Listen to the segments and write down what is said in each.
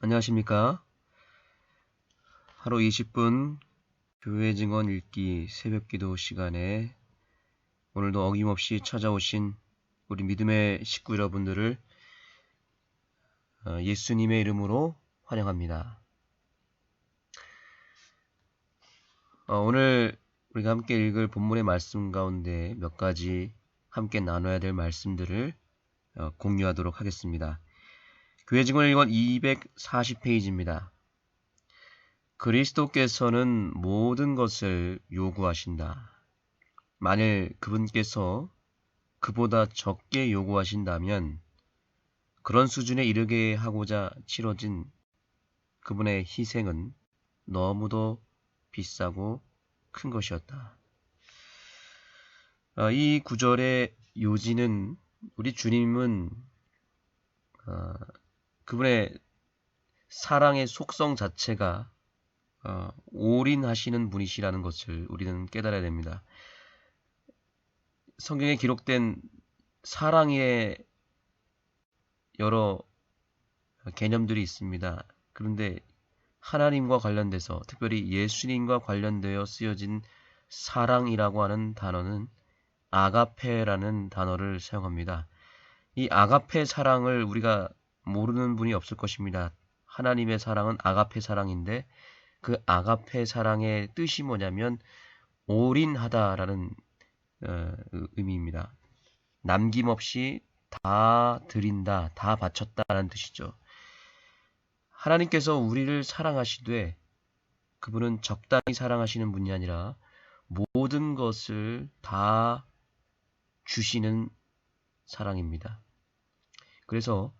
안녕하십니까? 하루 20분 교회 증언 읽기 새벽기도 시간에 오늘도 어김없이 찾아오신 우리 믿음의 식구 여러분들을 예수님의 이름으로 환영합니다. 오늘 우리가 함께 읽을 본문의 말씀 가운데 몇 가지 함께 나눠야 될 말씀들을 공유하도록 하겠습니다. 교회 증언 읽은 240페이지입니다. 그리스도께서는 모든 것을 요구하신다. 만일 그분께서 그보다 적게 요구하신다면 그런 수준에 이르게 하고자 치러진 그분의 희생은 너무도 비싸고 큰 것이었다. 이 구절의 요지는 우리 주님은 그분의 사랑의 속성 자체가 올인하시는 분이시라는 것을 우리는 깨달아야 됩니다. 성경에 기록된 사랑의 여러 개념들이 있습니다. 그런데 하나님과 관련돼서 특별히 예수님과 관련되어 쓰여진 사랑이라고 하는 단어는 아가페라는 단어를 사용합니다. 이 아가페 사랑을 우리가 모르는 분이 없을 것입니다. 하나님의 사랑은 아가페 사랑인데 그 아가페 사랑의 뜻이 뭐냐면 올인하다라는 의미입니다. 남김없이 다 드린다, 다 바쳤다라는 뜻이죠. 하나님께서 우리를 사랑하시되 그분은 적당히 사랑하시는 분이 아니라 모든 것을 다 주시는 사랑입니다. 그래서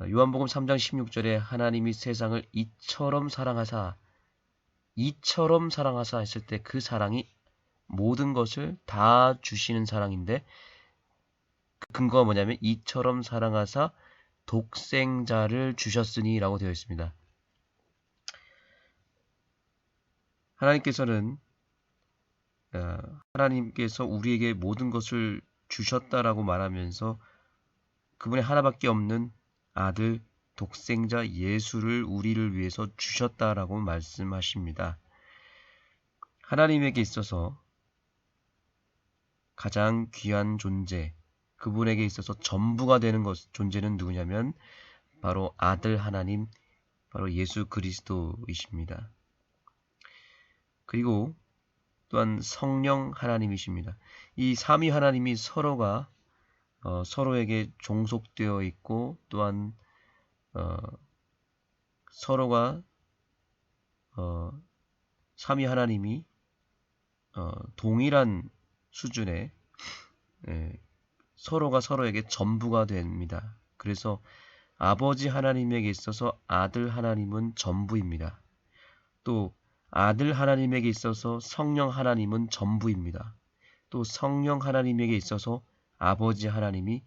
요한복음 3장 16절에 하나님이 세상을 이처럼 사랑하사 했을 때 그 사랑이 모든 것을 다 주시는 사랑인데 그 근거가 뭐냐면 이처럼 사랑하사 독생자를 주셨으니 라고 되어 있습니다. 하나님께서 우리에게 모든 것을 주셨다라고 말하면서 그분의 하나밖에 없는 아들 독생자 예수를 우리를 위해서 주셨다라고 말씀하십니다. 하나님에게 있어서 가장 귀한 존재, 그분에게 있어서 전부가 되는 존재는 누구냐면 바로 아들 하나님, 바로 예수 그리스도이십니다. 그리고 또한 성령 하나님이십니다. 이 삼위 하나님이 서로가 서로에게 종속되어 있고 또한 서로가 삼위 하나님이 동일한 수준의 서로가 서로에게 전부가 됩니다. 그래서 아버지 하나님에게 있어서 아들 하나님은 전부입니다. 또 아들 하나님에게 있어서 성령 하나님은 전부입니다. 또 성령 하나님에게 있어서 아버지 하나님이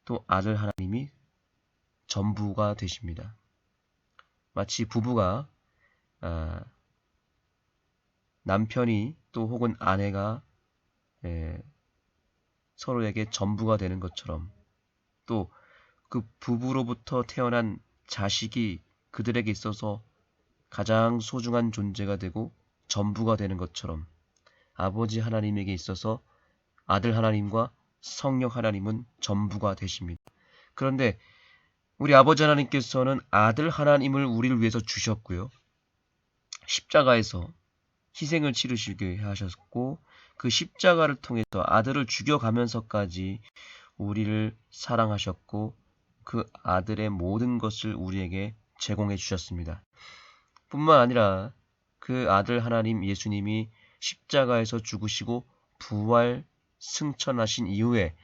또 아들 하나님이 전부가 되십니다. 마치 부부가 남편이 또 혹은 아내가 서로에게 전부가 되는 것처럼 또 그 부부로부터 태어난 자식이 그들에게 있어서 가장 소중한 존재가 되고 전부가 되는 것처럼 아버지 하나님에게 있어서 아들 하나님과 성령 하나님은 전부가 되십니다. 그런데 우리 아버지 하나님께서는 아들 하나님을 우리를 위해서 주셨고요. 십자가에서 희생을 치르시게 하셨고 그 십자가를 통해서 아들을 죽여가면서까지 우리를 사랑하셨고 그 아들의 모든 것을 우리에게 제공해 주셨습니다. 뿐만 아니라 그 아들 하나님 예수님이 십자가에서 죽으시고 부활 승천하신 이후에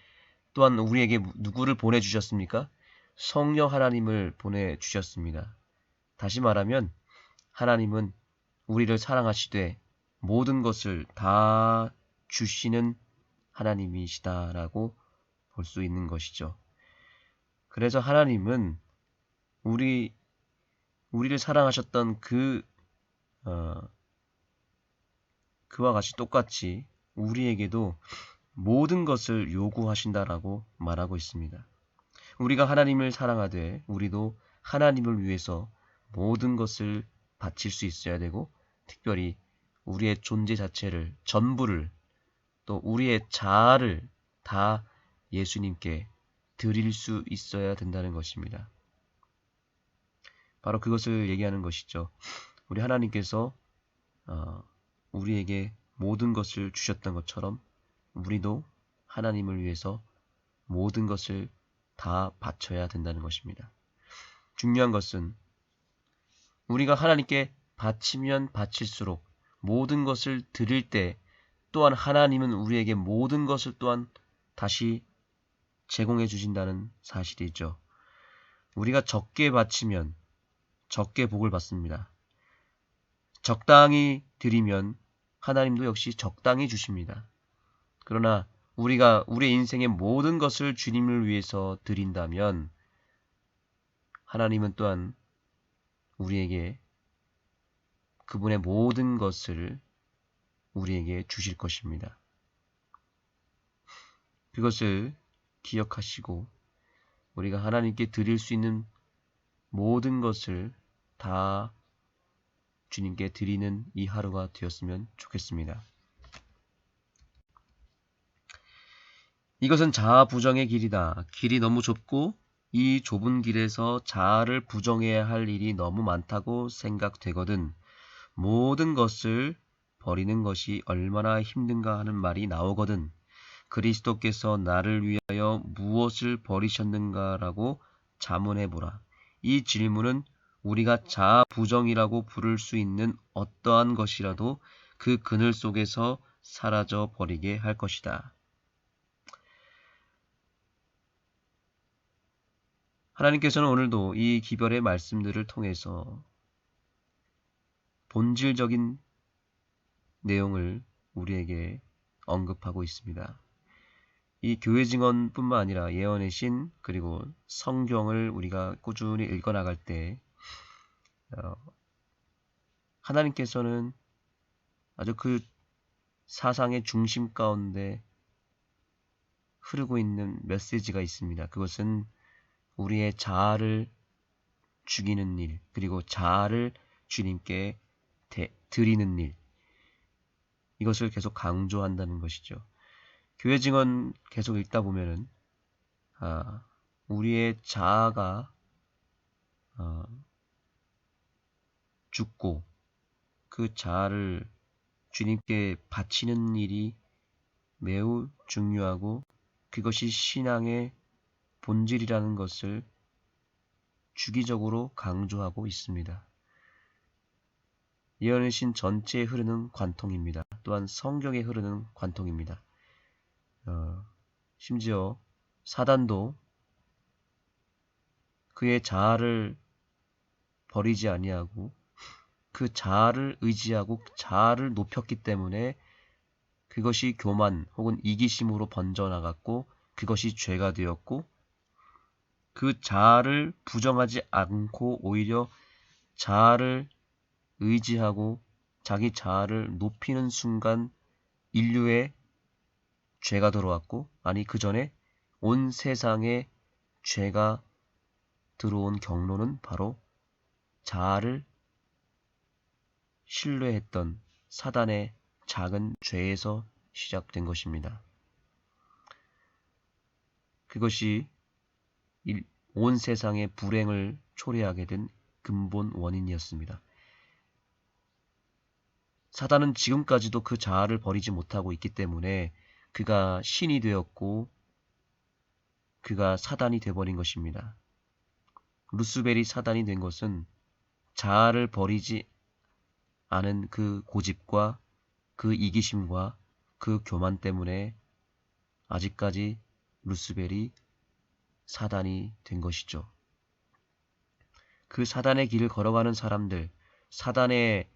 또한 우리에게 누구를 보내주셨습니까? 성령 하나님을 보내주셨습니다. 다시 말하면 하나님은 우리를 사랑하시되 모든 것을 다 주시는 하나님이시다라고 볼 수 있는 것이죠. 그래서 하나님은 우리를 사랑하셨던 그와 같이 똑같이 우리에게도 모든 것을 요구하신다라고 말하고 있습니다. 우리가 하나님을 사랑하되 우리도 하나님을 위해서 모든 것을 바칠 수 있어야 되고, 특별히 우리의 존재 자체를, 전부를, 또 우리의 자아를 다 예수님께 드릴 수 있어야 된다는 것입니다. 바로 그것을 얘기하는 것이죠. 우리 하나님께서 우리에게 모든 것을 주셨던 것처럼 우리도 하나님을 위해서 모든 것을 다 바쳐야 된다는 것입니다. 중요한 것은 우리가 하나님께 바치면 바칠수록 모든 것을 드릴 때 또한 하나님은 우리에게 모든 것을 또한 다시 제공해 주신다는 사실이죠. 우리가 적게 바치면 적게 복을 받습니다. 적당히 드리면 하나님도 역시 적당히 주십니다. 그러나 우리가 우리의 인생의 모든 것을 주님을 위해서 드린다면 하나님은 또한 우리에게 그분의 모든 것을 우리에게 주실 것입니다. 그것을 기억하시고 우리가 하나님께 드릴 수 있는 모든 것을 다 주님께 드리는 이 하루가 되었으면 좋겠습니다. 이것은 자아 부정의 길이다. 길이 너무 좁고 이 좁은 길에서 자아를 부정해야 할 일이 너무 많다고 생각되거든 모든 것을 버리는 것이 얼마나 힘든가 하는 말이 나오거든. 그리스도께서 나를 위하여 무엇을 버리셨는가라고 자문해보라. 이 질문은 우리가 자아 부정이라고 부를 수 있는 어떠한 것이라도 그 그늘 속에서 사라져 버리게 할 것이다. 하나님께서는 오늘도 이 기별의 말씀들을 통해서 본질적인 내용을 우리에게 언급하고 있습니다. 이 교회 증언뿐만 아니라 예언의 신 그리고 성경을 우리가 꾸준히 읽어나갈 때 하나님께서는 아주 그 사상의 중심 가운데 흐르고 있는 메시지가 있습니다. 그것은 우리의 자아를 죽이는 일, 그리고 자아를 주님께 드리는 일, 이것을 계속 강조한다는 것이죠. 교회 증언 계속 읽다 보면은 우리의 자아가 죽고 그 자아를 주님께 바치는 일이 매우 중요하고 그것이 신앙의 본질이라는 것을 주기적으로 강조하고 있습니다. 예언의 신 전체에 흐르는 관통입니다. 또한 성경에 흐르는 관통입니다. 심지어 사단도 그의 자아를 버리지 아니하고 그 자아를 의지하고 자아를 높였기 때문에 그것이 교만 혹은 이기심으로 번져나갔고 그것이 죄가 되었고 그 자아를 부정하지 않고 오히려 자아를 의지하고 자기 자아를 높이는 순간 인류에 죄가 들어왔고 아니 그 전에 온 세상에 죄가 들어온 경로는 바로 자아를 신뢰했던 사단의 작은 죄에서 시작된 것입니다. 그것이 온 세상의 불행을 초래하게 된 근본 원인이었습니다. 사단은 지금까지도 그 자아를 버리지 못하고 있기 때문에 그가 신이 되었고 그가 사단이 되어버린 것입니다. 루스벨이 사단이 된 것은 자아를 버리지 않은 그 고집과 그 이기심과 그 교만 때문에 아직까지 루스벨이 사단이 된 것이죠. 그 사단의 길을 걸어가는 사람들, 사단의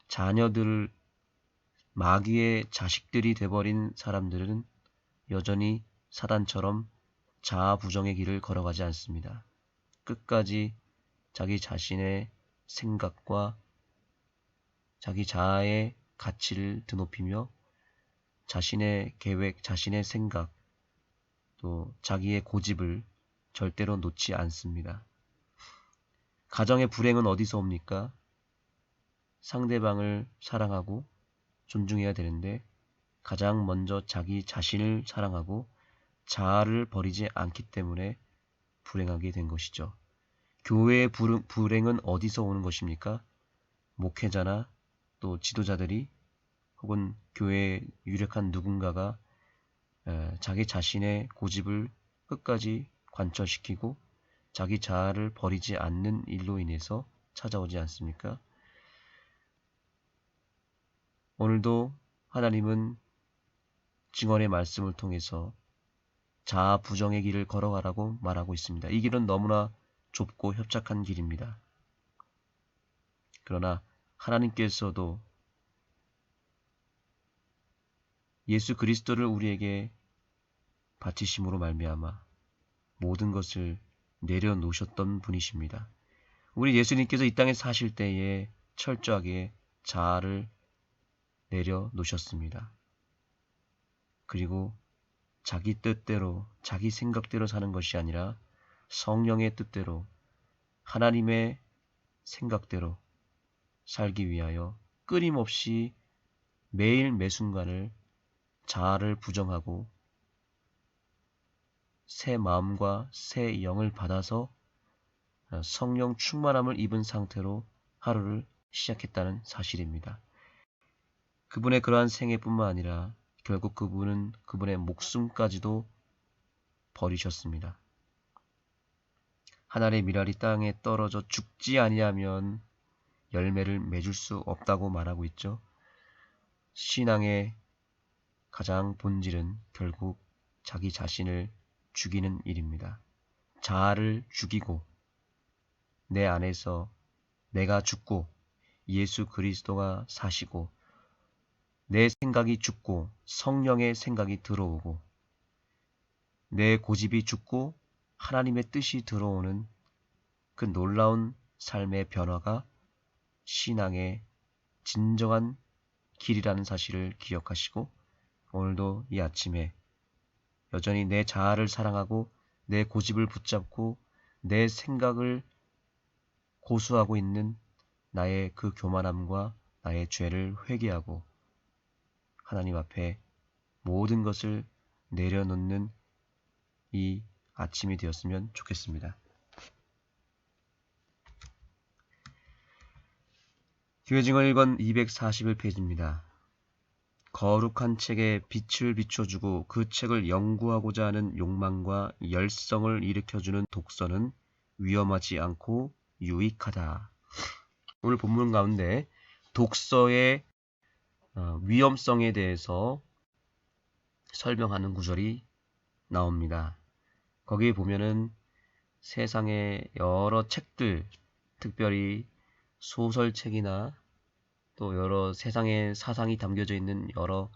자녀들, 마귀의 자식들이 돼버린 사람들은 여전히 사단처럼 자아 부정의 길을 걸어가지 않습니다. 끝까지 자기 자신의 생각과 자기 자아의 가치를 드높이며 자신의 계획, 자신의 생각, 또 자기의 고집을 절대로 놓지 않습니다. 가정의 불행은 어디서 옵니까? 상대방을 사랑하고 존중해야 되는데 가장 먼저 자기 자신을 사랑하고 자아를 버리지 않기 때문에 불행하게 된 것이죠. 교회의 불행은 어디서 오는 것입니까? 목회자나 또 지도자들이 혹은 교회의 유력한 누군가가 자기 자신의 고집을 끝까지 관철시키고 자기 자아를 버리지 않는 일로 인해서 찾아오지 않습니까? 오늘도 하나님은 증언의 말씀을 통해서 자아 부정의 길을 걸어가라고 말하고 있습니다. 이 길은 너무나 좁고 협착한 길입니다. 그러나 하나님께서도 예수 그리스도를 우리에게 바치심으로 말미암아 모든 것을 내려놓으셨던 분이십니다. 우리 예수님께서 이 땅에 사실 때에 철저하게 자아를 내려놓으셨습니다. 그리고 자기 뜻대로, 자기 생각대로 사는 것이 아니라 성령의 뜻대로, 하나님의 생각대로 살기 위하여 끊임없이 매일 매순간을 자아를 부정하고 새 마음과 새 영을 받아서 성령 충만함을 입은 상태로 하루를 시작했다는 사실입니다. 그분의 그러한 생애뿐만 아니라 결국 그분은 그분의 목숨까지도 버리셨습니다. 하늘의 밀알이 땅에 떨어져 죽지 아니하면 열매를 맺을 수 없다고 말하고 있죠. 신앙의 가장 본질은 결국 자기 자신을 죽이는 일입니다. 자아를 죽이고 내 안에서 내가 죽고 예수 그리스도가 사시고 내 생각이 죽고 성령의 생각이 들어오고 내 고집이 죽고 하나님의 뜻이 들어오는 그 놀라운 삶의 변화가 신앙의 진정한 길이라는 사실을 기억하시고 오늘도 이 아침에 여전히 내 자아를 사랑하고 내 고집을 붙잡고 내 생각을 고수하고 있는 나의 그 교만함과 나의 죄를 회개하고 하나님 앞에 모든 것을 내려놓는 이 아침이 되었으면 좋겠습니다. 교회 증언 1권 241페이지입니다. 거룩한 책에 빛을 비춰주고 그 책을 연구하고자 하는 욕망과 열성을 일으켜주는 독서는 위험하지 않고 유익하다. 오늘 본문 가운데 독서의 위험성에 대해서 설명하는 구절이 나옵니다. 거기에 보면은 세상의 여러 책들, 특별히 소설책이나 또 여러 세상의 사상이 담겨져 있는 여러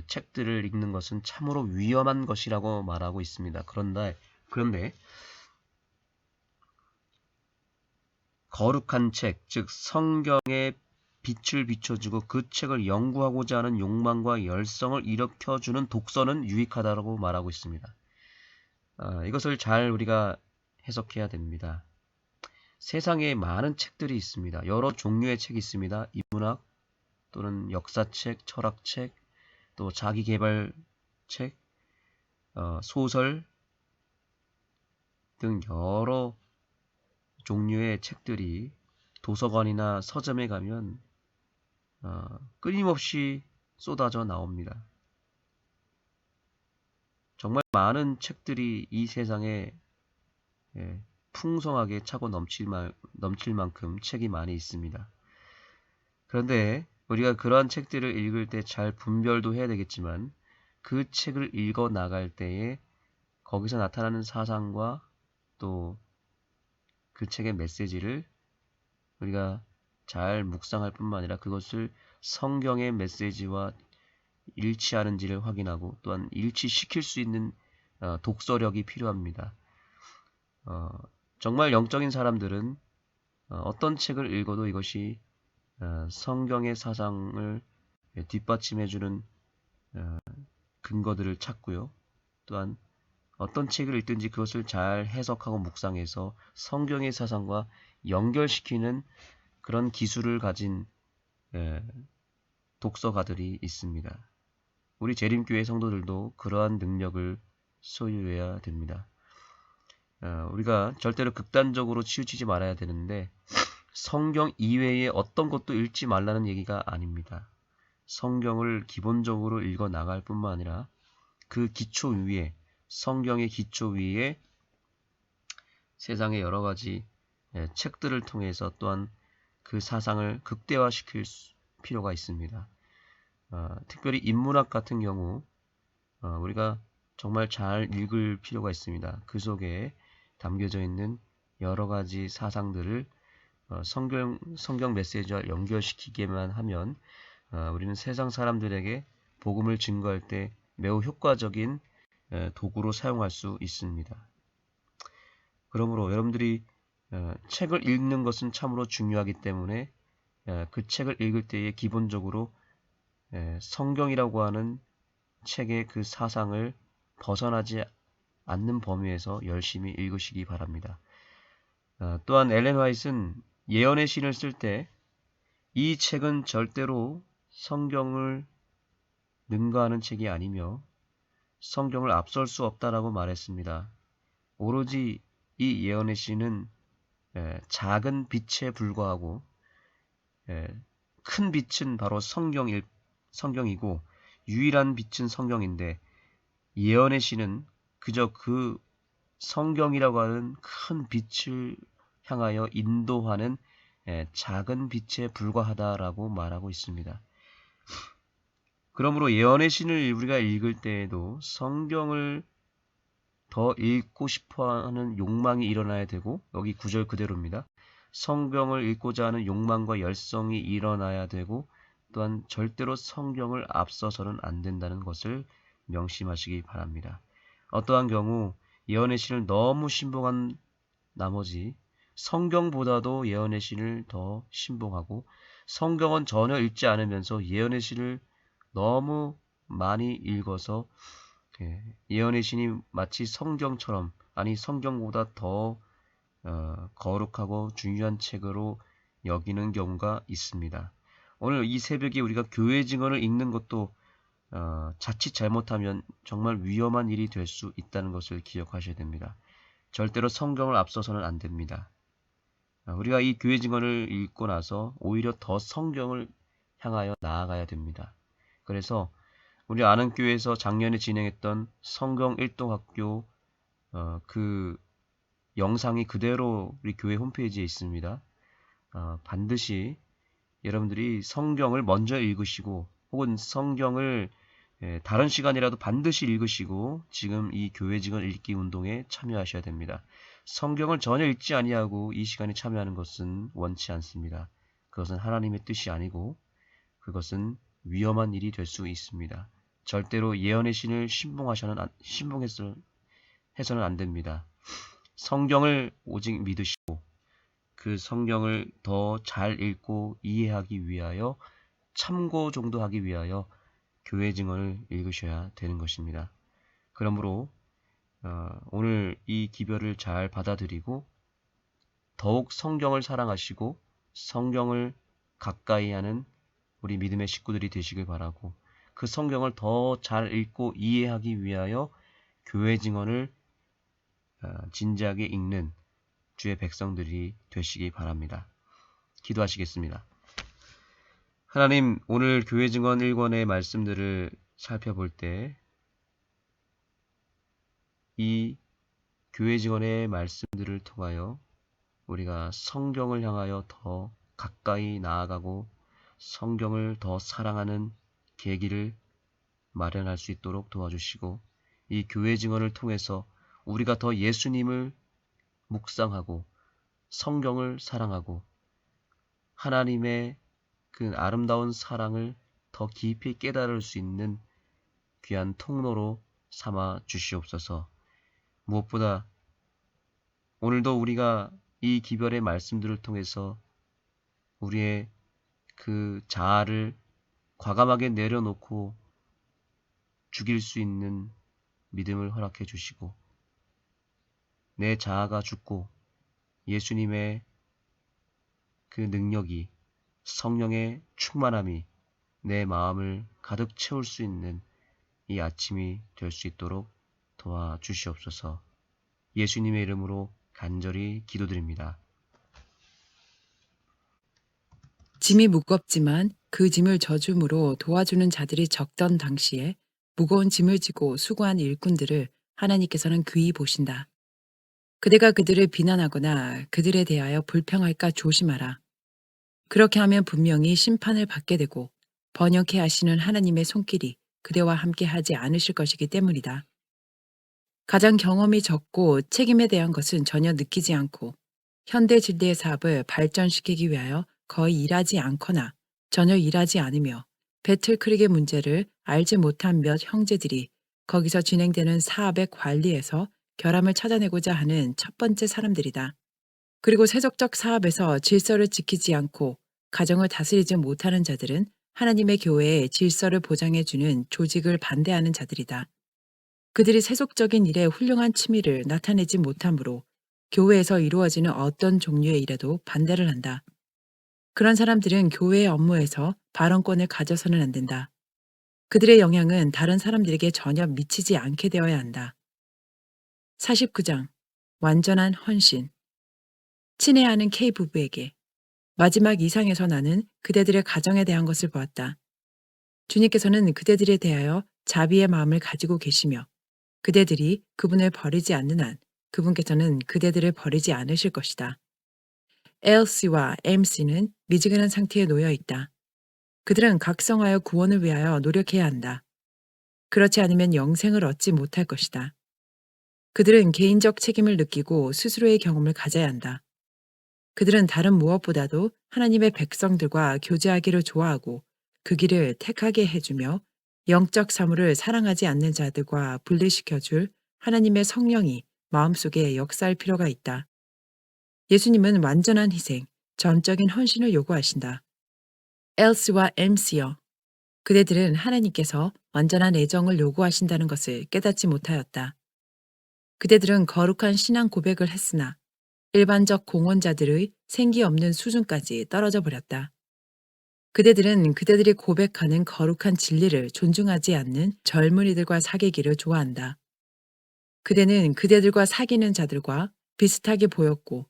책들을 읽는 것은 참으로 위험한 것이라고 말하고 있습니다. 그런데 거룩한 책, 즉 성경에 빛을 비춰주고 그 책을 연구하고자 하는 욕망과 열성을 일으켜주는 독서는 유익하다고 말하고 있습니다. 이것을 잘 우리가 해석해야 됩니다. 세상에 많은 책들이 있습니다. 여러 종류의 책이 있습니다. 인문학 또는 역사책, 철학책, 또 자기계발책, 소설 등 여러 종류의 책들이 도서관이나 서점에 가면 끊임없이 쏟아져 나옵니다. 정말 많은 책들이 이 세상에 풍성하게 차고 넘칠 만큼 책이 많이 있습니다. 그런데 우리가 그러한 책들을 읽을 때 잘 분별도 해야 되겠지만 그 책을 읽어 나갈 때에 거기서 나타나는 사상과 또 그 책의 메시지를 우리가 잘 묵상할 뿐만 아니라 그것을 성경의 메시지와 일치하는지를 확인하고 또한 일치시킬 수 있는 독서력이 필요합니다. 정말 영적인 사람들은 어떤 책을 읽어도 이것이 성경의 사상을 뒷받침해주는 근거들을 찾고요. 또한 어떤 책을 읽든지 그것을 잘 해석하고 묵상해서 성경의 사상과 연결시키는 그런 기술을 가진 독서가들이 있습니다. 우리 재림교회 성도들도 그러한 능력을 소유해야 됩니다. 우리가 절대로 극단적으로 치우치지 말아야 되는데 성경 이외에 어떤 것도 읽지 말라는 얘기가 아닙니다. 성경을 기본적으로 읽어 나갈 뿐만 아니라 그 기초 위에, 성경의 기초 위에 세상의 여러 가지 책들을 통해서 또한 그 사상을 극대화시킬 필요가 있습니다. 특별히 인문학 같은 경우 우리가 정말 잘 읽을 필요가 있습니다. 그 속에 담겨져 있는 여러 가지 사상들을 성경 메시지와 연결시키게만 하면 우리는 세상 사람들에게 복음을 증거할 때 매우 효과적인 도구로 사용할 수 있습니다. 그러므로 여러분들이 책을 읽는 것은 참으로 중요하기 때문에 그 책을 읽을 때에 기본적으로 성경이라고 하는 책의 그 사상을 벗어나지 않는 범위에서 열심히 읽으시기 바랍니다. 또한 엘렌 화이트는 예언의 신을 쓸 때 이 책은 절대로 성경을 능가하는 책이 아니며 성경을 앞설 수 없다라고 말했습니다. 오로지 이 예언의 신은 작은 빛에 불과하고 큰 빛은 바로 성경이고 유일한 빛은 성경인데 예언의 신은 그저 그 성경이라고 하는 큰 빛을 향하여 인도하는 작은 빛에 불과하다라고 말하고 있습니다. 그러므로 예언의 신을 우리가 읽을 때에도 성경을 더 읽고 싶어하는 욕망이 일어나야 되고 여기 구절 그대로입니다. 성경을 읽고자 하는 욕망과 열성이 일어나야 되고 또한 절대로 성경을 앞서서는 안 된다는 것을 명심하시기 바랍니다. 어떠한 경우 예언의 신을 너무 신봉한 나머지 성경보다도 예언의 신을 더 신봉하고 성경은 전혀 읽지 않으면서 예언의 신을 너무 많이 읽어서 예언의 신이 마치 성경처럼 아니 성경보다 더 거룩하고 중요한 책으로 여기는 경우가 있습니다. 오늘 이 새벽에 우리가 교회 증언을 읽는 것도 자칫 잘못하면 정말 위험한 일이 될 수 있다는 것을 기억하셔야 됩니다. 절대로 성경을 앞서서는 안 됩니다. 우리가 이 교회 증언을 읽고 나서 오히려 더 성경을 향하여 나아가야 됩니다. 그래서 우리 아는 교회에서 작년에 진행했던 성경 일동학교 그 영상이 그대로 우리 교회 홈페이지에 있습니다. 반드시 여러분들이 성경을 먼저 읽으시고 혹은 성경을 다른 시간이라도 반드시 읽으시고 지금 이 교회 증언 읽기 운동에 참여하셔야 됩니다. 성경을 전혀 읽지 아니하고 이 시간에 참여하는 것은 원치 않습니다. 그것은 하나님의 뜻이 아니고 그것은 위험한 일이 될 수 있습니다. 절대로 예언의 신을 신봉해서는 안 됩니다. 성경을 오직 믿으시고 그 성경을 더 잘 읽고 이해하기 위하여 참고 정도 하기 위하여 교회 증언을 읽으셔야 되는 것입니다. 그러므로 오늘 이 기별을 잘 받아들이고 더욱 성경을 사랑하시고 성경을 가까이 하는 우리 믿음의 식구들이 되시길 바라고 그 성경을 더 잘 읽고 이해하기 위하여 교회 증언을 진지하게 읽는 주의 백성들이 되시기 바랍니다. 기도하시겠습니다. 하나님, 오늘 교회 증언 1권의 말씀들을 살펴볼 때 이 교회 증언의 말씀들을 통하여 우리가 성경을 향하여 더 가까이 나아가고 성경을 더 사랑하는 계기를 마련할 수 있도록 도와주시고 이 교회 증언을 통해서 우리가 더 예수님을 묵상하고 성경을 사랑하고 하나님의 그 아름다운 사랑을 더 깊이 깨달을 수 있는 귀한 통로로 삼아 주시옵소서. 무엇보다 오늘도 우리가 이 기별의 말씀들을 통해서 우리의 그 자아를 과감하게 내려놓고 죽일 수 있는 믿음을 허락해 주시고 내 자아가 죽고 예수님의 그 능력이 성령의 충만함이 내 마음을 가득 채울 수 있는 이 아침이 될 수 있도록 도와주시옵소서. 예수님의 이름으로 간절히 기도드립니다. 짐이 무겁지만 그 짐을 져줌으로 도와주는 자들이 적던 당시에 무거운 짐을 지고 수고한 일꾼들을 하나님께서는 귀히 보신다. 그대가 그들을 비난하거나 그들에 대하여 불평할까 조심하라. 그렇게 하면 분명히 심판을 받게 되고 번영케 하시는 하나님의 손길이 그대와 함께 하지 않으실 것이기 때문이다. 가장 경험이 적고 책임에 대한 것은 전혀 느끼지 않고 현대 진리의 사업을 발전시키기 위하여 거의 일하지 않거나 전혀 일하지 않으며 배틀크릭의 문제를 알지 못한 몇 형제들이 거기서 진행되는 사업의 관리에서 결함을 찾아내고자 하는 첫 번째 사람들이다. 그리고 세속적 사업에서 질서를 지키지 않고 가정을 다스리지 못하는 자들은 하나님의 교회에 질서를 보장해주는 조직을 반대하는 자들이다. 그들이 세속적인 일에 훌륭한 취미를 나타내지 못하므로 교회에서 이루어지는 어떤 종류의 일에도 반대를 한다. 그런 사람들은 교회의 업무에서 발언권을 가져서는 안 된다. 그들의 영향은 다른 사람들에게 전혀 미치지 않게 되어야 한다. 49장 완전한 헌신. 친애하는 K 부부에게 마지막 이상에서 나는 그대들의 가정에 대한 것을 보았다. 주님께서는 그대들에 대하여 자비의 마음을 가지고 계시며 그대들이 그분을 버리지 않는 한 그분께서는 그대들을 버리지 않으실 것이다. LC와 MC는 미지근한 상태에 놓여 있다. 그들은 각성하여 구원을 위하여 노력해야 한다. 그렇지 않으면 영생을 얻지 못할 것이다. 그들은 개인적 책임을 느끼고 스스로의 경험을 가져야 한다. 그들은 다른 무엇보다도 하나님의 백성들과 교제하기를 좋아하고 그 길을 택하게 해주며 영적 사물을 사랑하지 않는 자들과 분리시켜줄 하나님의 성령이 마음속에 역사할 필요가 있다. 예수님은 완전한 희생, 전적인 헌신을 요구하신다. 엘스와 MC여, 그대들은 하나님께서 완전한 애정을 요구하신다는 것을 깨닫지 못하였다. 그대들은 거룩한 신앙 고백을 했으나 일반적 공헌자들의 생기 없는 수준까지 떨어져 버렸다. 그대들은 그대들이 고백하는 거룩한 진리를 존중하지 않는 젊은이들과 사귀기를 좋아한다. 그대는 그대들과 사귀는 자들과 비슷하게 보였고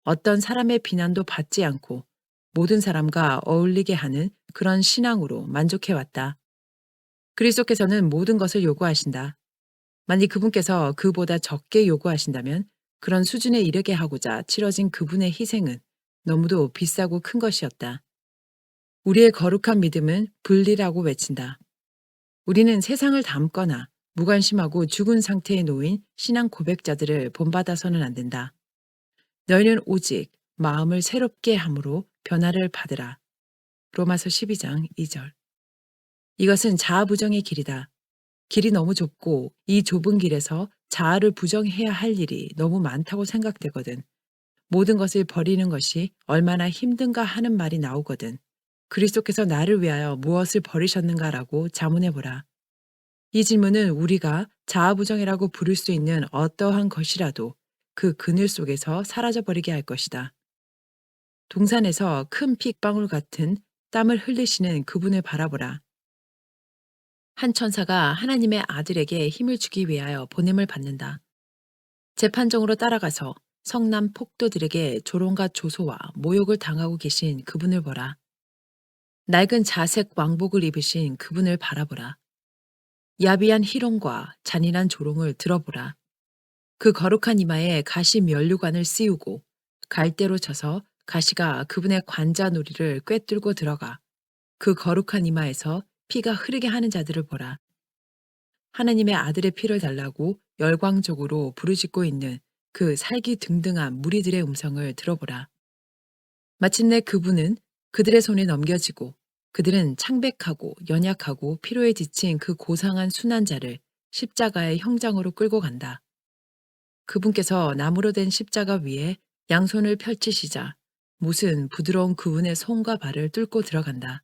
어떤 사람의 비난도 받지 않고 모든 사람과 어울리게 하는 그런 신앙으로 만족해왔다. 그리스도께서는 모든 것을 요구하신다. 만일 그분께서 그보다 적게 요구하신다면 그런 수준에 이르게 하고자 치러진 그분의 희생은 너무도 비싸고 큰 것이었다. 우리의 거룩한 믿음은 분리라고 외친다. 우리는 세상을 닮거나 무관심하고 죽은 상태에 놓인 신앙 고백자들을 본받아서는 안 된다. 너희는 오직 마음을 새롭게 함으로 변화를 받으라. 로마서 12장 2절. 이것은 자아 부정의 길이다. 길이 너무 좁고 이 좁은 길에서 자아를 부정해야 할 일이 너무 많다고 생각되거든. 모든 것을 버리는 것이 얼마나 힘든가 하는 말이 나오거든. 그리스도께서 나를 위하여 무엇을 버리셨는가라고 자문해보라. 이 질문은 우리가 자아부정이라고 부를 수 있는 어떠한 것이라도 그 그늘 속에서 사라져버리게 할 것이다. 동산에서 큰 핏방울 같은 땀을 흘리시는 그분을 바라보라. 한 천사가 하나님의 아들에게 힘을 주기 위하여 보냄을 받는다. 재판정으로 따라가서 성남 폭도들에게 조롱과 조소와 모욕을 당하고 계신 그분을 보라. 낡은 자색 왕복을 입으신 그분을 바라보라. 야비한 희롱과 잔인한 조롱을 들어보라. 그 거룩한 이마에 가시 면류관을 씌우고 갈대로 쳐서 가시가 그분의 관자놀이를 꿰뚫고 들어가 그 거룩한 이마에서 피가 흐르게 하는 자들을 보라. 하나님의 아들의 피를 달라고 열광적으로 부르짖고 있는 그 살기 등등한 무리들의 음성을 들어보라. 마침내 그분은 그들의 손에 넘겨지고 그들은 창백하고 연약하고 피로에 지친 그 고상한 순환자를 십자가의 형장으로 끌고 간다. 그분께서 나무로 된 십자가 위에 양손을 펼치시자 못은 부드러운 그분의 손과 발을 뚫고 들어간다.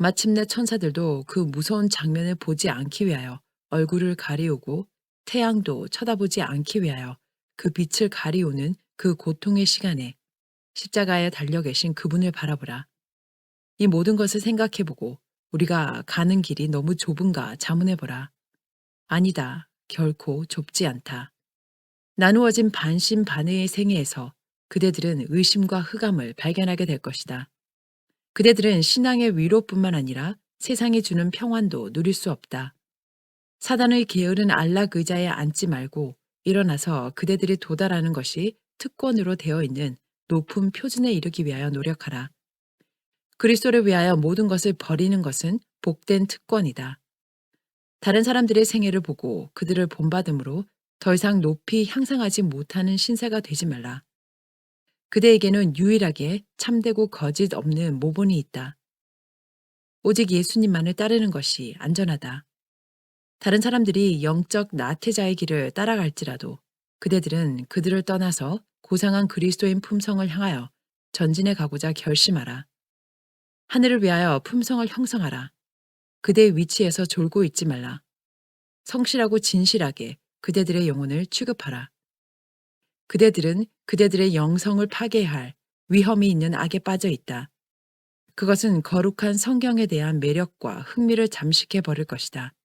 마침내 천사들도 그 무서운 장면을 보지 않기 위하여 얼굴을 가리우고 태양도 쳐다보지 않기 위하여 그 빛을 가리우는 그 고통의 시간에 십자가에 달려 계신 그분을 바라보라. 이 모든 것을 생각해보고 우리가 가는 길이 너무 좁은가 자문해보라. 아니다. 결코 좁지 않다. 나누어진 반신반의의 생애에서 그대들은 의심과 흑암을 발견하게 될 것이다. 그대들은 신앙의 위로뿐만 아니라 세상이 주는 평안도 누릴 수 없다. 사단의 게으른 안락 의자에 앉지 말고 일어나서 그대들이 도달하는 것이 특권으로 되어 있는 높은 표준에 이르기 위하여 노력하라. 그리스도를 위하여 모든 것을 버리는 것은 복된 특권이다. 다른 사람들의 생애를 보고 그들을 본받음으로 더 이상 높이 향상하지 못하는 신세가 되지 말라. 그대에게는 유일하게 참되고 거짓 없는 모본이 있다. 오직 예수님만을 따르는 것이 안전하다. 다른 사람들이 영적 나태자의 길을 따라갈지라도 그대들은 그들을 떠나서 고상한 그리스도인 품성을 향하여 전진해 가고자 결심하라. 하늘을 위하여 품성을 형성하라. 그대의 위치에서 졸고 있지 말라. 성실하고 진실하게 그대들의 영혼을 취급하라. 그대들은 그대들의 영성을 파괴할 위험이 있는 악에 빠져 있다. 그것은 거룩한 성경에 대한 매력과 흥미를 잠식해 버릴 것이다.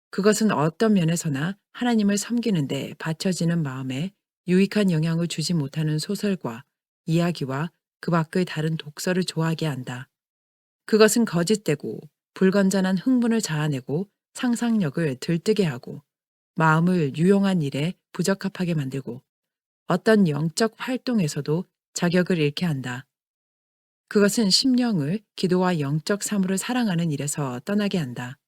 그것은 어떤 면에서나 하나님을 섬기는데 바쳐지는 마음에 유익한 영향을 주지 못하는 소설과 이야기와 그 밖의 다른 독서를 좋아하게 한다. 그것은 거짓되고 불건전한 흥분을 자아내고 상상력을 들뜨게 하고 마음을 유용한 일에 부적합하게 만들고 어떤 영적 활동에서도 자격을 잃게 한다. 그것은 심령을 기도와 영적 사물을 사랑하는 일에서 떠나게 한다.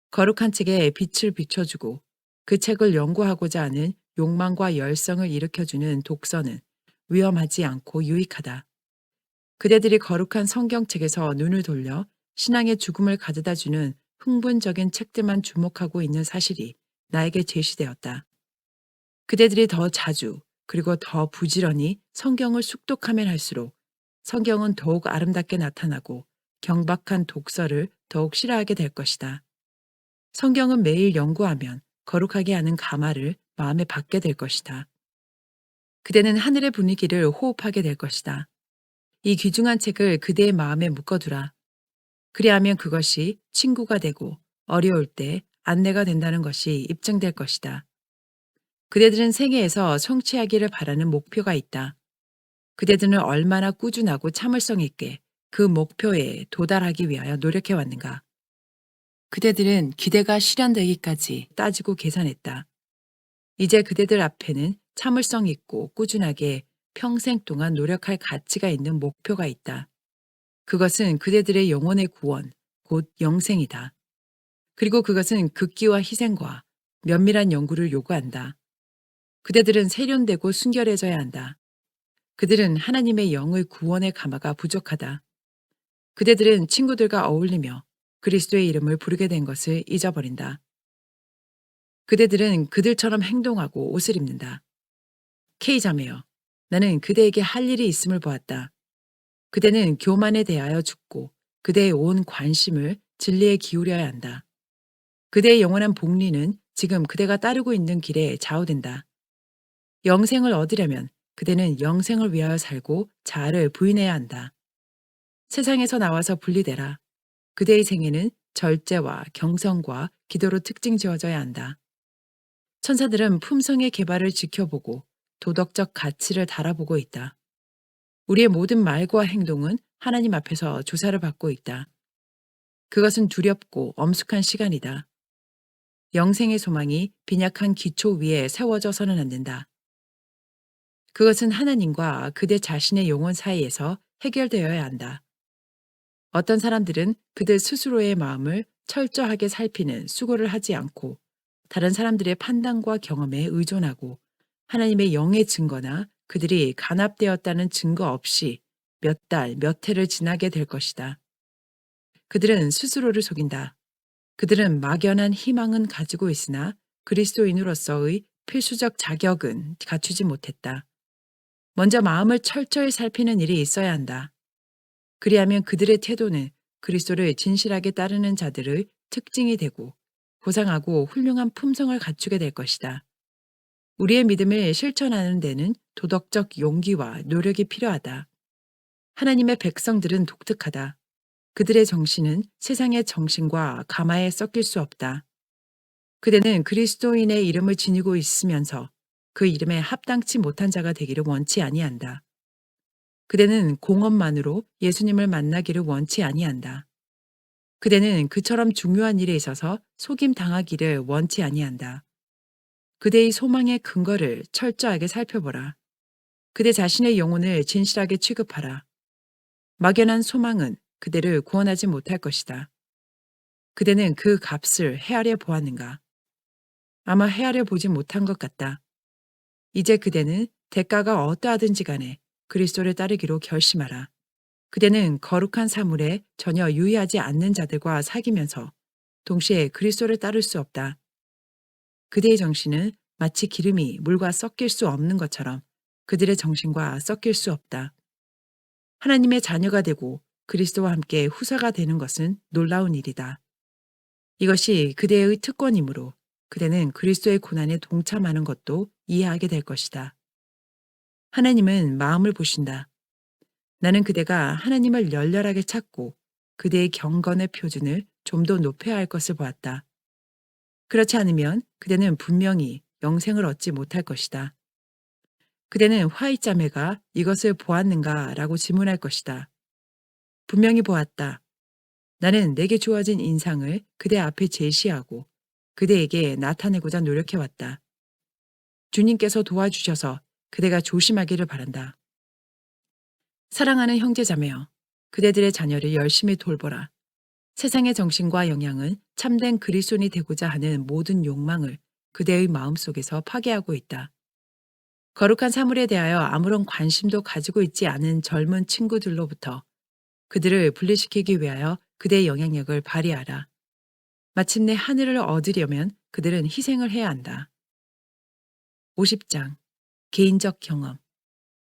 거룩한 책에 빛을 비춰주고 그 책을 연구하고자 하는 욕망과 열성을 일으켜주는 독서는 위험하지 않고 유익하다. 그대들이 거룩한 성경책에서 눈을 돌려 신앙의 죽음을 가져다 주는 흥분적인 책들만 주목하고 있는 사실이 나에게 제시되었다. 그대들이 더 자주 그리고 더 부지런히 성경을 숙독하면 할수록 성경은 더욱 아름답게 나타나고 경박한 독서를 더욱 싫어하게 될 것이다. 성경은 매일 연구하면 거룩하게 하는 가마를 마음에 받게 될 것이다. 그대는 하늘의 분위기를 호흡하게 될 것이다. 이 귀중한 책을 그대의 마음에 묶어두라. 그리하면 그것이 친구가 되고 어려울 때 안내가 된다는 것이 입증될 것이다. 그대들은 생애에서 성취하기를 바라는 목표가 있다. 그대들은 얼마나 꾸준하고 참을성 있게 그 목표에 도달하기 위하여 노력해 왔는가. 그대들은 기대가 실현되기까지 따지고 계산했다. 이제 그대들 앞에는 참을성 있고 꾸준하게 평생 동안 노력할 가치가 있는 목표가 있다. 그것은 그대들의 영혼의 구원, 곧 영생이다. 그리고 그것은 극기와 희생과 면밀한 연구를 요구한다. 그대들은 세련되고 순결해져야 한다. 그들은 하나님의 영의 구원의 가마가 부족하다. 그대들은 친구들과 어울리며 그리스도의 이름을 부르게 된 것을 잊어버린다. 그대들은 그들처럼 행동하고 옷을 입는다. K 자매여, 나는 그대에게 할 일이 있음을 보았다. 그대는 교만에 대하여 죽고 그대의 온 관심을 진리에 기울여야 한다. 그대의 영원한 복리는 지금 그대가 따르고 있는 길에 좌우된다. 영생을 얻으려면 그대는 영생을 위하여 살고 자아를 부인해야 한다. 세상에서 나와서 분리되라. 그대의 생애는 절제와 경성과 기도로 특징 지어져야 한다. 천사들은 품성의 개발을 지켜보고 도덕적 가치를 달아보고 있다. 우리의 모든 말과 행동은 하나님 앞에서 조사를 받고 있다. 그것은 두렵고 엄숙한 시간이다. 영생의 소망이 빈약한 기초 위에 세워져서는 안 된다. 그것은 하나님과 그대 자신의 영혼 사이에서 해결되어야 한다. 어떤 사람들은 그들 스스로의 마음을 철저하게 살피는 수고를 하지 않고 다른 사람들의 판단과 경험에 의존하고 하나님의 영의 증거나 그들이 간합되었다는 증거 없이 몇 달, 몇 해를 지나게 될 것이다. 그들은 스스로를 속인다. 그들은 막연한 희망은 가지고 있으나 그리스도인으로서의 필수적 자격은 갖추지 못했다. 먼저 마음을 철저히 살피는 일이 있어야 한다. 그리하면 그들의 태도는 그리스도를 진실하게 따르는 자들의 특징이 되고 고상하고 훌륭한 품성을 갖추게 될 것이다. 우리의 믿음을 실천하는 데는 도덕적 용기와 노력이 필요하다. 하나님의 백성들은 독특하다. 그들의 정신은 세상의 정신과 가마에 섞일 수 없다. 그대는 그리스도인의 이름을 지니고 있으면서 그 이름에 합당치 못한 자가 되기를 원치 아니한다. 그대는 공업만으로 예수님을 만나기를 원치 아니한다. 그대는 그처럼 중요한 일에 있어서 속임 당하기를 원치 아니한다. 그대의 소망의 근거를 철저하게 살펴보라. 그대 자신의 영혼을 진실하게 취급하라. 막연한 소망은 그대를 구원하지 못할 것이다. 그대는 그 값을 헤아려 보았는가? 아마 헤아려 보지 못한 것 같다. 이제 그대는 대가가 어떠하든지 간에 그리스도를 따르기로 결심하라. 그대는 거룩한 사물에 전혀 유의하지 않는 자들과 사귀면서 동시에 그리스도를 따를 수 없다. 그대의 정신은 마치 기름이 물과 섞일 수 없는 것처럼 그들의 정신과 섞일 수 없다. 하나님의 자녀가 되고 그리스도와 함께 후사가 되는 것은 놀라운 일이다. 이것이 그대의 특권이므로 그대는 그리스도의 고난에 동참하는 것도 이해하게 될 것이다. 하나님은 마음을 보신다. 나는 그대가 하나님을 열렬하게 찾고 그대의 경건의 표준을 좀 더 높여야 할 것을 보았다. 그렇지 않으면 그대는 분명히 영생을 얻지 못할 것이다. 그대는 화이자매가 이것을 보았는가 라고 질문할 것이다. 분명히 보았다. 나는 내게 주어진 인상을 그대 앞에 제시하고 그대에게 나타내고자 노력해왔다. 주님께서 도와주셔서 그대가 조심하기를 바란다. 사랑하는 형제자매여, 그대들의 자녀를 열심히 돌보라. 세상의 정신과 영향은 참된 그리스도인이 되고자 하는 모든 욕망을 그대의 마음속에서 파괴하고 있다. 거룩한 사물에 대하여 아무런 관심도 가지고 있지 않은 젊은 친구들로부터 그들을 분리시키기 위하여 그대의 영향력을 발휘하라. 마침내 하늘을 얻으려면 그들은 희생을 해야 한다. 50장 개인적 경험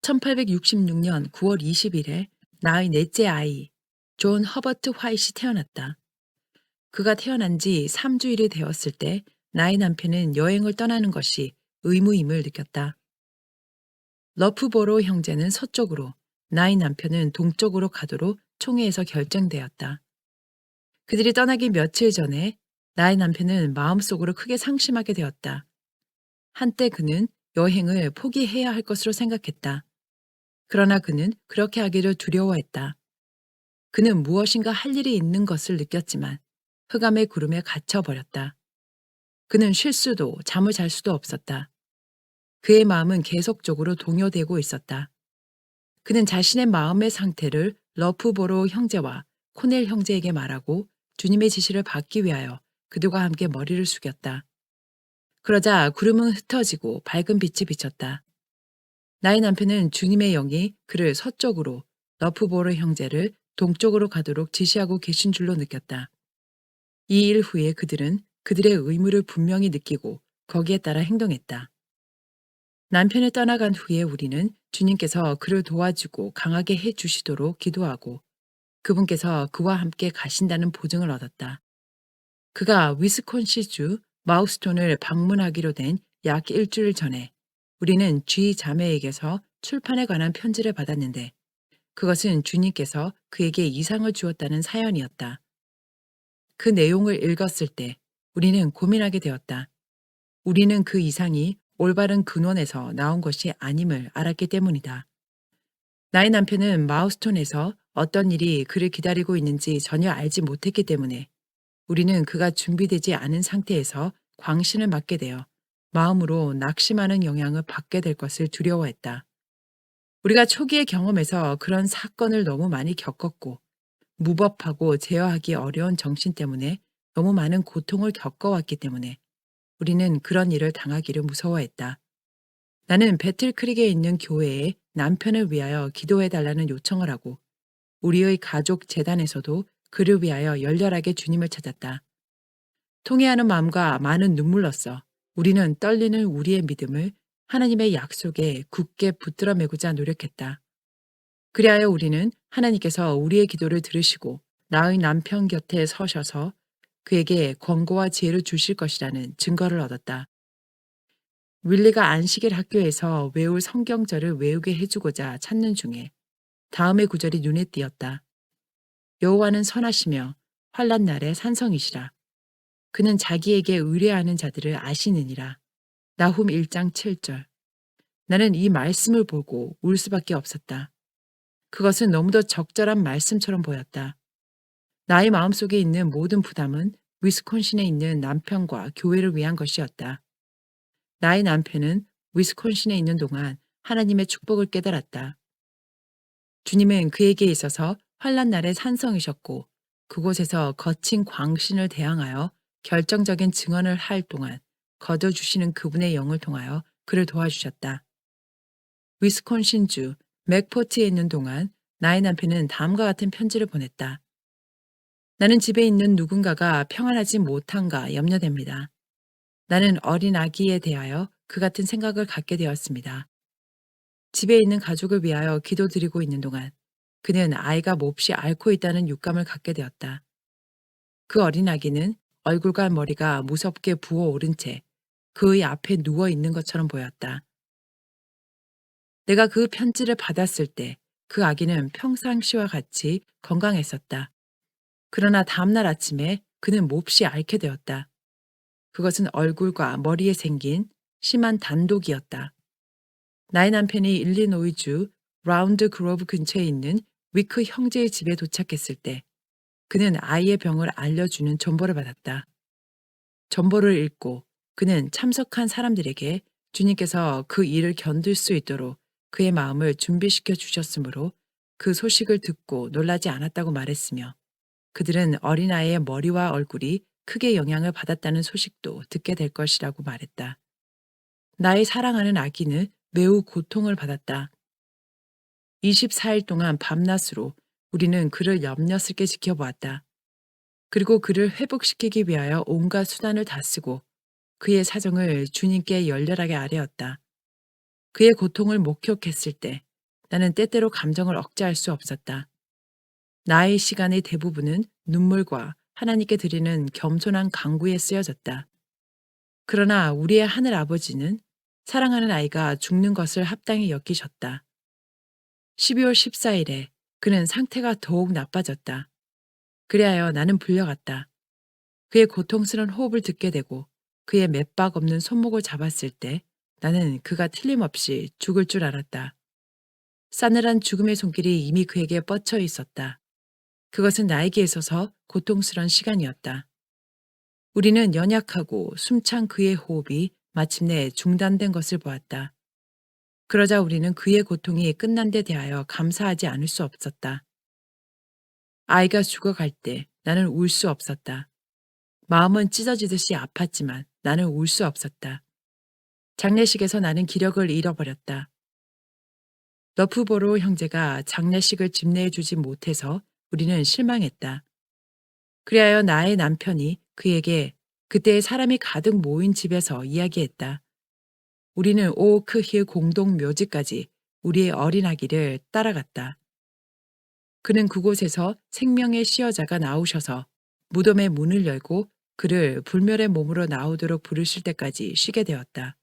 1866년 9월 20일에 나의 넷째 아이 존 허버트 화이트이 태어났다. 그가 태어난 지 3주일이 되었을 때 나의 남편은 여행을 떠나는 것이 의무임을 느꼈다. 러프보로 형제는 서쪽으로, 나의 남편은 동쪽으로 가도록 총회에서 결정되었다. 그들이 떠나기 며칠 전에 나의 남편은 마음속으로 크게 상심하게 되었다. 한때 그는 여행을 포기해야 할 것으로 생각했다. 그러나 그는 그렇게 하기를 두려워했다. 그는 무엇인가 할 일이 있는 것을 느꼈지만 흑암의 구름에 갇혀버렸다. 그는 쉴 수도 잠을 잘 수도 없었다. 그의 마음은 계속적으로 동요되고 있었다. 그는 자신의 마음의 상태를 러프보로 형제와 코넬 형제에게 말하고 주님의 지시를 받기 위하여 그들과 함께 머리를 숙였다. 그러자 구름은 흩어지고 밝은 빛이 비쳤다. 나의 남편은 주님의 영이 그를 서쪽으로, 러프보로 형제를 동쪽으로 가도록 지시하고 계신 줄로 느꼈다. 이 일 후에 그들은 그들의 의무를 분명히 느끼고 거기에 따라 행동했다. 남편이 떠나간 후에 우리는 주님께서 그를 도와주고 강하게 해 주시도록 기도하고 그분께서 그와 함께 가신다는 보증을 얻었다. 그가 위스콘시주 마우스톤을 방문하기로 된 약 일주일 전에 우리는 쥐 자매에게서 출판에 관한 편지를 받았는데 그것은 주님께서 그에게 이상을 주었다는 사연이었다. 그 내용을 읽었을 때 우리는 고민하게 되었다. 우리는 그 이상이 올바른 근원에서 나온 것이 아님을 알았기 때문이다. 나의 남편은 마우스톤에서 어떤 일이 그를 기다리고 있는지 전혀 알지 못했기 때문에 우리는 그가 준비되지 않은 상태에서 광신을 맞게 되어 마음으로 낙심하는 영향을 받게 될 것을 두려워했다. 우리가 초기의 경험에서 그런 사건을 너무 많이 겪었고 무법하고 제어하기 어려운 정신 때문에 너무 많은 고통을 겪어왔기 때문에 우리는 그런 일을 당하기를 무서워했다. 나는 배틀크릭에 있는 교회에 남편을 위하여 기도해달라는 요청을 하고 우리의 가족 재단에서도 그를 위하여 열렬하게 주님을 찾았다. 통회하는 마음과 많은 눈물로써 우리는 떨리는 우리의 믿음을 하나님의 약속에 굳게 붙들어 매고자 노력했다. 그리하여 우리는 하나님께서 우리의 기도를 들으시고 나의 남편 곁에 서셔서 그에게 권고와 지혜를 주실 것이라는 증거를 얻었다. 윌리가 안식일 학교에서 외울 성경절을 외우게 해주고자 찾는 중에 다음의 구절이 눈에 띄었다. 여호와는 선하시며 환난 날에 산성이시라. 그는 자기에게 의뢰하는 자들을 아시느니라. 나훔 1장 7절. 나는 이 말씀을 보고 울 수밖에 없었다. 그것은 너무도 적절한 말씀처럼 보였다. 나의 마음속에 있는 모든 부담은 위스콘신에 있는 남편과 교회를 위한 것이었다. 나의 남편은 위스콘신에 있는 동안 하나님의 축복을 깨달았다. 주님은 그에게 있어서 환난 날의 산성이셨고 그곳에서 거친 광신을 대항하여 결정적인 증언을 할 동안 거둬주시는 그분의 영을 통하여 그를 도와주셨다. 위스콘신주 맥포트에 있는 동안 나의 남편은 다음과 같은 편지를 보냈다. 나는 집에 있는 누군가가 평안하지 못한가 염려됩니다. 나는 어린 아기에 대하여 그 같은 생각을 갖게 되었습니다. 집에 있는 가족을 위하여 기도드리고 있는 동안 그는 아이가 몹시 앓고 있다는 육감을 갖게 되었다. 그 어린 아기는 얼굴과 머리가 무섭게 부어오른 채 그의 앞에 누워 있는 것처럼 보였다. 내가 그 편지를 받았을 때 그 아기는 평상시와 같이 건강했었다. 그러나 다음날 아침에 그는 몹시 앓게 되었다. 그것은 얼굴과 머리에 생긴 심한 단독이었다. 나의 남편이 일리노이주 라운드 그로브 근처에 있는 위크 형제의 집에 도착했을 때 그는 아이의 병을 알려주는 전보를 받았다. 전보를 읽고 그는 참석한 사람들에게 주님께서 그 일을 견딜 수 있도록 그의 마음을 준비시켜 주셨으므로 그 소식을 듣고 놀라지 않았다고 말했으며 그들은 어린아이의 머리와 얼굴이 크게 영향을 받았다는 소식도 듣게 될 것이라고 말했다. 나의 사랑하는 아기는 매우 고통을 받았다. 24일 동안 밤낮으로 우리는 그를 염려스럽게 지켜보았다. 그리고 그를 회복시키기 위하여 온갖 수단을 다 쓰고 그의 사정을 주님께 열렬하게 아뢰었다. 그의 고통을 목격했을 때 나는 때때로 감정을 억제할 수 없었다. 나의 시간의 대부분은 눈물과 하나님께 드리는 겸손한 간구에 쓰여졌다. 그러나 우리의 하늘 아버지는 사랑하는 아이가 죽는 것을 합당히 여기셨다. 12월 14일에 그는 상태가 더욱 나빠졌다. 그리하여 나는 불려갔다. 그의 고통스러운 호흡을 듣게 되고 그의 맥박 없는 손목을 잡았을 때 나는 그가 틀림없이 죽을 줄 알았다. 싸늘한 죽음의 손길이 이미 그에게 뻗쳐 있었다. 그것은 나에게 있어서 고통스러운 시간이었다. 우리는 연약하고 숨찬 그의 호흡이 마침내 중단된 것을 보았다. 그러자 우리는 그의 고통이 끝난 데 대하여 감사하지 않을 수 없었다. 아이가 죽어갈 때 나는 울 수 없었다. 마음은 찢어지듯이 아팠지만 나는 울 수 없었다. 장례식에서 나는 기력을 잃어버렸다. 너프보로 형제가 장례식을 집례해 주지 못해서 우리는 실망했다. 그리하여 나의 남편이 그에게 그때 사람이 가득 모인 집에서 이야기했다. 우리는 오크힐 공동 묘지까지 우리의 어린 아기를 따라갔다. 그는 그곳에서 생명의 시여자가 나오셔서 무덤의 문을 열고 그를 불멸의 몸으로 나오도록 부르실 때까지 쉬게 되었다.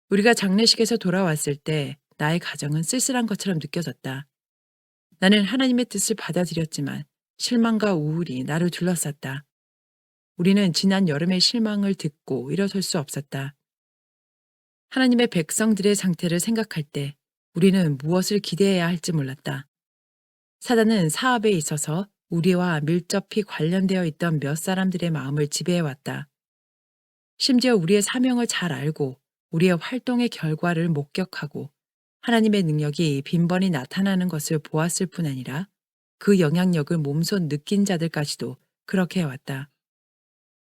우리가 장례식에서 돌아왔을 때 나의 가정은 쓸쓸한 것처럼 느껴졌다. 나는 하나님의 뜻을 받아들였지만 실망과 우울이 나를 둘러쌌다. 우리는 지난 여름의 실망을 듣고 일어설 수 없었다. 하나님의 백성들의 상태를 생각할 때 우리는 무엇을 기대해야 할지 몰랐다. 사단은 사업에 있어서 우리와 밀접히 관련되어 있던 몇 사람들의 마음을 지배해왔다. 심지어 우리의 사명을 잘 알고 우리의 활동의 결과를 목격하고 하나님의 능력이 빈번히 나타나는 것을 보았을 뿐 아니라 그 영향력을 몸소 느낀 자들까지도 그렇게 해왔다.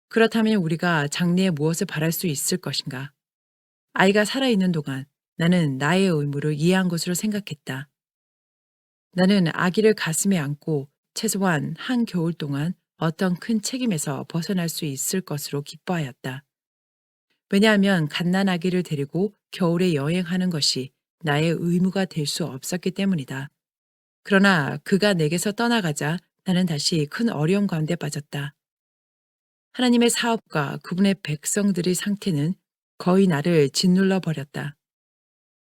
그렇다면 우리가 장래에 무엇을 바랄 수 있을 것인가? 아이가 살아있는 동안 나는 나의 의무를 이해한 것으로 생각했다. 나는 아기를 가슴에 안고 최소한 한 겨울 동안 어떤 큰 책임에서 벗어날 수 있을 것으로 기뻐하였다. 왜냐하면 갓난아기를 데리고 겨울에 여행하는 것이 나의 의무가 될 수 없었기 때문이다. 그러나 그가 내게서 떠나가자 나는 다시 큰 어려움 가운데 빠졌다. 하나님의 사업과 그분의 백성들의 상태는 거의 나를 짓눌러 버렸다.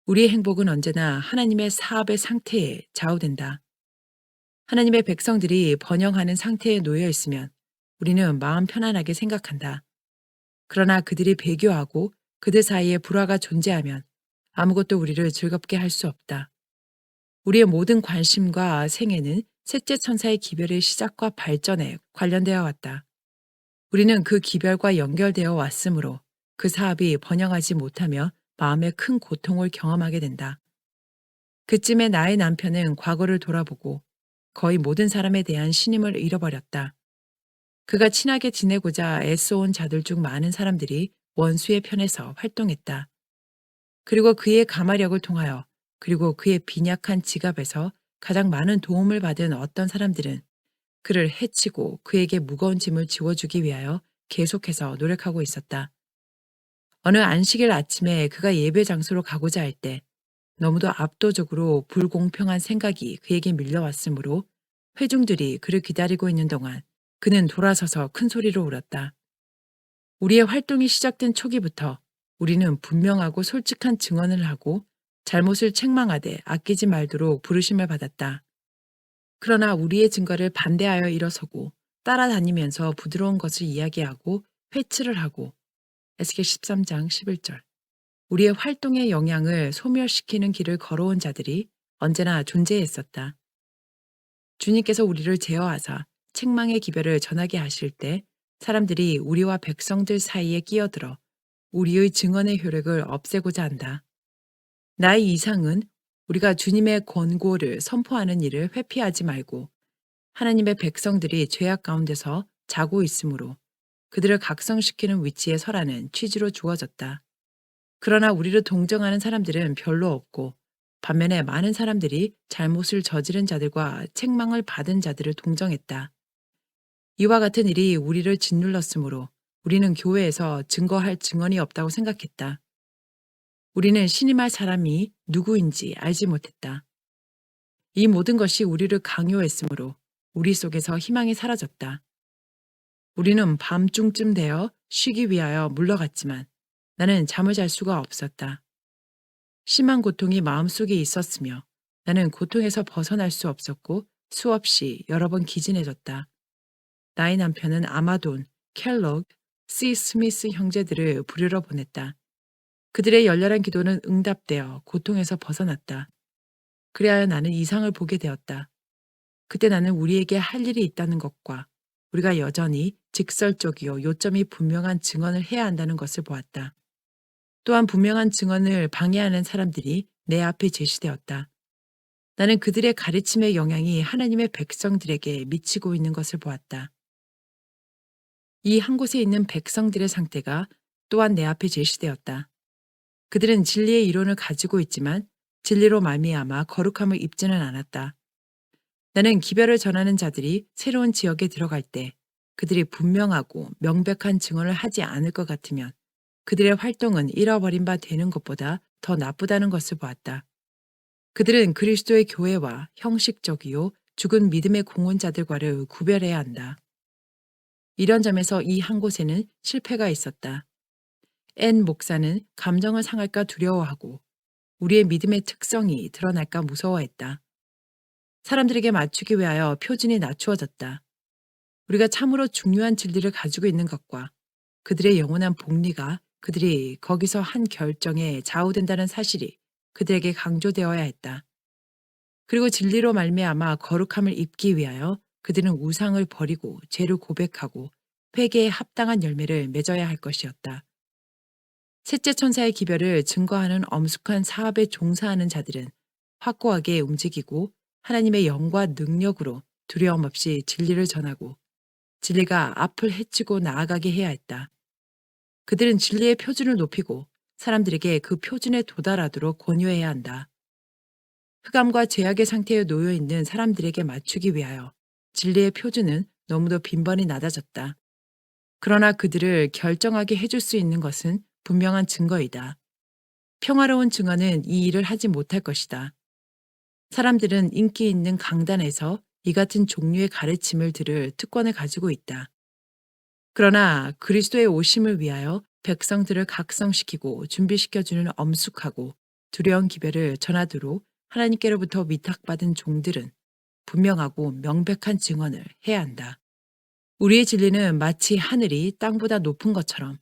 우리의 행복은 언제나 하나님의 사업의 상태에 좌우된다. 하나님의 백성들이 번영하는 상태에 놓여 있으면 우리는 마음 편안하게 생각한다. 그러나 그들이 배교하고 그들 사이에 불화가 존재하면 아무것도 우리를 즐겁게 할 수 없다. 우리의 모든 관심과 생애는 셋째 천사의 기별의 시작과 발전에 관련되어 왔다. 우리는 그 기별과 연결되어 왔으므로 그 사업이 번영하지 못하며 마음의 큰 고통을 경험하게 된다. 그쯤에 나의 남편은 과거를 돌아보고 거의 모든 사람에 대한 신임을 잃어버렸다. 그가 친하게 지내고자 애써온 자들 중 많은 사람들이 원수의 편에서 활동했다. 그리고 그의 가마력을 통하여 그리고 그의 빈약한 지갑에서 가장 많은 도움을 받은 어떤 사람들은 그를 해치고 그에게 무거운 짐을 지워주기 위하여 계속해서 노력하고 있었다. 어느 안식일 아침에 그가 예배 장소로 가고자 할 때 너무도 압도적으로 불공평한 생각이 그에게 밀려왔으므로 회중들이 그를 기다리고 있는 동안 그는 돌아서서 큰 소리로 울었다. 우리의 활동이 시작된 초기부터 우리는 분명하고 솔직한 증언을 하고 잘못을 책망하되 아끼지 말도록 부르심을 받았다. 그러나 우리의 증거를 반대하여 일어서고 따라다니면서 부드러운 것을 이야기하고 회치를 하고 에스겔 13장 11절 우리의 활동의 영향을 소멸시키는 길을 걸어온 자들이 언제나 존재했었다. 주님께서 우리를 제어하사 책망의 기별을 전하게 하실 때 사람들이 우리와 백성들 사이에 끼어들어 우리의 증언의 효력을 없애고자 한다. 나의 이상은 우리가 주님의 권고를 선포하는 일을 회피하지 말고 하나님의 백성들이 죄악 가운데서 자고 있으므로 그들을 각성시키는 위치에 서라는 취지로 주어졌다. 그러나 우리를 동정하는 사람들은 별로 없고 반면에 많은 사람들이 잘못을 저지른 자들과 책망을 받은 자들을 동정했다. 이와 같은 일이 우리를 짓눌렀으므로 우리는 교회에서 증거할 증언이 없다고 생각했다. 우리는 신임할 사람이 누구인지 알지 못했다. 이 모든 것이 우리를 강요했으므로 우리 속에서 희망이 사라졌다. 우리는 밤중쯤 되어 쉬기 위하여 물러갔지만 나는 잠을 잘 수가 없었다. 심한 고통이 마음속에 있었으며 나는 고통에서 벗어날 수 없었고 수없이 여러 번 기진해졌다. 나의 남편은 아마돈, 켈로그, 시 스미스 형제들을 부르러 보냈다. 그들의 열렬한 기도는 응답되어 고통에서 벗어났다. 그리하여 나는 이상을 보게 되었다. 그때 나는 우리에게 할 일이 있다는 것과 우리가 여전히 직설적이요 요점이 분명한 증언을 해야 한다는 것을 보았다. 또한 분명한 증언을 방해하는 사람들이 내 앞에 제시되었다. 나는 그들의 가르침의 영향이 하나님의 백성들에게 미치고 있는 것을 보았다. 이 한 곳에 있는 백성들의 상태가 또한 내 앞에 제시되었다. 그들은 진리의 이론을 가지고 있지만 진리로 말미암아 거룩함을 입지는 않았다. 나는 기별을 전하는 자들이 새로운 지역에 들어갈 때 그들이 분명하고 명백한 증언을 하지 않을 것 같으면 그들의 활동은 잃어버린 바 되는 것보다 더 나쁘다는 것을 보았다. 그들은 그리스도의 교회와 형식적이요 죽은 믿음의 공헌자들과를 구별해야 한다. 이런 점에서 이 한 곳에는 실패가 있었다. 앤 목사는 감정을 상할까 두려워하고 우리의 믿음의 특성이 드러날까 무서워했다. 사람들에게 맞추기 위하여 표준이 낮추어졌다. 우리가 참으로 중요한 진리를 가지고 있는 것과 그들의 영원한 복리가 그들이 거기서 한 결정에 좌우된다는 사실이 그들에게 강조되어야 했다. 그리고 진리로 말미암아 거룩함을 입기 위하여 그들은 우상을 버리고 죄를 고백하고 회개에 합당한 열매를 맺어야 할 것이었다. 셋째 천사의 기별을 증거하는 엄숙한 사업에 종사하는 자들은 확고하게 움직이고 하나님의 영과 능력으로 두려움 없이 진리를 전하고 진리가 앞을 헤치고 나아가게 해야 했다. 그들은 진리의 표준을 높이고 사람들에게 그 표준에 도달하도록 권유해야 한다. 흑암과 죄악의 상태에 놓여 있는 사람들에게 맞추기 위하여 진리의 표준은 너무도 빈번히 낮아졌다. 그러나 그들을 결정하게 해줄 수 있는 것은 분명한 증거이다. 평화로운 증언은 이 일을 하지 못할 것이다. 사람들은 인기 있는 강단에서 이 같은 종류의 가르침을 들을 특권을 가지고 있다. 그러나 그리스도의 오심을 위하여 백성들을 각성시키고 준비시켜주는 엄숙하고 두려운 기별을 전하도록 하나님께로부터 위탁받은 종들은 분명하고 명백한 증언을 해야 한다. 우리의 진리는 마치 하늘이 땅보다 높은 것처럼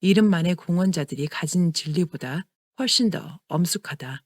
이름만의 공언자들이 가진 진리보다 훨씬 더 엄숙하다.